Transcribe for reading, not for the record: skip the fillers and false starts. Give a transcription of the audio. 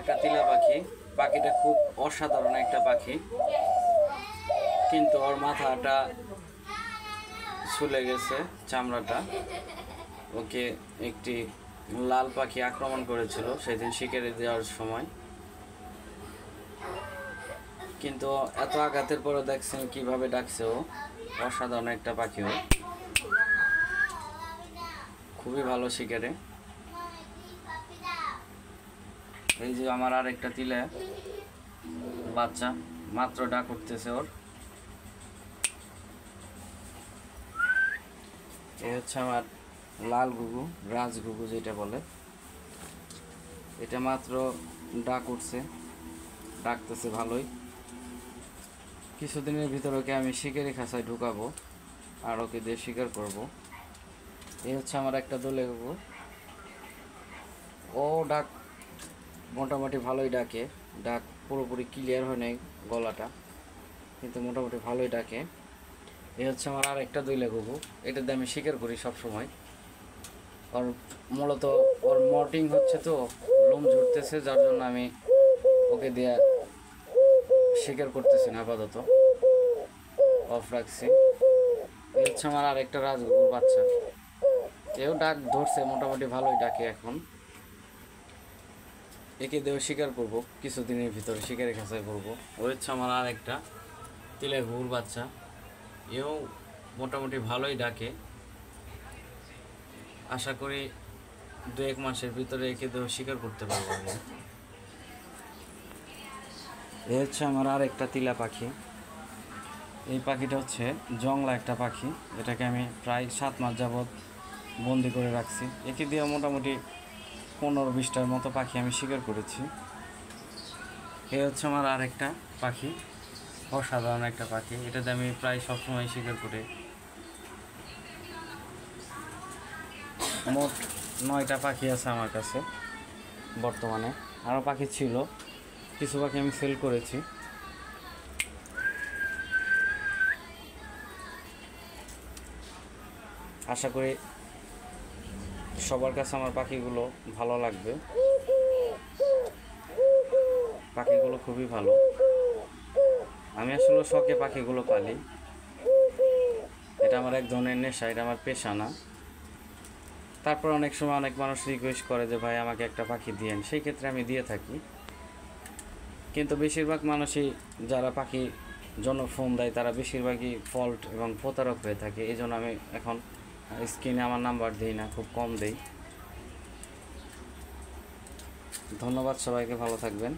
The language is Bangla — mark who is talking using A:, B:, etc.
A: একটা তিলা পাখি। পাখিটা খুব অসাধারণ একটা পাখি, কিন্তু ওর মাথাটা ছুলে গেছে, চামড়াটা। ওকে একটি লাল পাখি আক্রমণ করেছিল সেদিন শিকারে দেওয়ার সময়। কিন্তু এত আঘাতের পরে দেখছেন কিভাবে ডাকছে ও। অসাধারণ একটা পাখি ও, খুবই ভালো শিকারে। এই যে আমার আর একটা তিলা বাচ্চা মাত্র ডাক উঠতেছে ওর। এই হচ্ছে আমার লাল ঘুঘু, রাজ ঘুঘু যেটা বলে। এটা মাত্র ডাক উঠছে, ডাকতেছে ভালোই। কিছুদিনের ভিতর ওকে আমি শিকারি খাঁচায় ঢুকাবো আর ওকে দিয়ে শিকার করব। এই হচ্ছে আমার একটা দোলে ঘুঘু। ও ডাক মোটামুটি ভালোই ডাকে। ডাক পুরোপুরি ক্লিয়ার হয় নাই গলাটা, কিন্তু মোটামুটি ভালোই ডাকে। এই হচ্ছে আমার আর একটা দইলা ঘুঘু। এটাতে আমি শিকার করি সব সময়। ওর মূলত ওর মর্টিং হচ্ছে, তো লোম ঝরতেছে, যার জন্য আমি ওকে দিয়ে শিকার করতেছি না, আপাতত অফ রাখছি। এই হচ্ছে আমার আর একটা রাজঘুঘুর বাচ্চা। এও ডাক ধরছে, মোটামুটি ভালোই ডাকে এখন। একে দিয়েও শিকার করবো কিছুদিনের ভিতরে, শিকারের খাঁচায় করবো। ওই হচ্ছে আমার আর একটা তিলা ঘুঘুর বাচ্চা। এও মোটামুটি ভালোই ডাকে। আশা করি 2-1 মাসের ভিতরে একে দিয়েও শিকার করতে পারবো আমি। এ হচ্ছে আমার আর একটা তিলা পাখি। এই পাখিটা হচ্ছে জংলা একটা পাখি, এটাকে আমি প্রায় 7 মাস যাবৎ বন্দি করে রাখছি। একে দিয়ে মোটামুটি 15-20টার মতো পাখি আমি শিকার করেছি। এ হচ্ছে আমার আর একটা পাখি, অসাধারণ একটা পাখি। এটাতে আমি প্রায় সবসময় শিকার করি। মোট 9টা পাখি আছে আমার কাছে বর্তমানে। আরও পাখি ছিল, কিছু পাখি আমি সেল করেছি। আশা করি সবার কাছে আমার পাখিগুলো ভালো লাগবে। পাখিগুলো খুবই ভালো। আমি আসলে শখে পাখিগুলো পালি। এটা আমার এক ধরনের নেশা, এটা আমার পেশা না। তারপর অনেক সময় অনেক মানুষ রিকোয়েস্ট করে যে ভাই আমাকে একটা পাখি দিয়েন, সেই ক্ষেত্রে আমি দিয়ে থাকি। কিন্তু বেশিরভাগ মানুষই যারা পাখি জন্য ফোন দেয় তারা বেশিরভাগই ফল্ট এবং প্রতারক হয়ে থাকে। এই জন্য আমি এখন স্ক্রিনে আমার নাম্বার দিই না, খুব কম দেই। ধন্যবাদ, সবাইকে ভালো থাকবেন।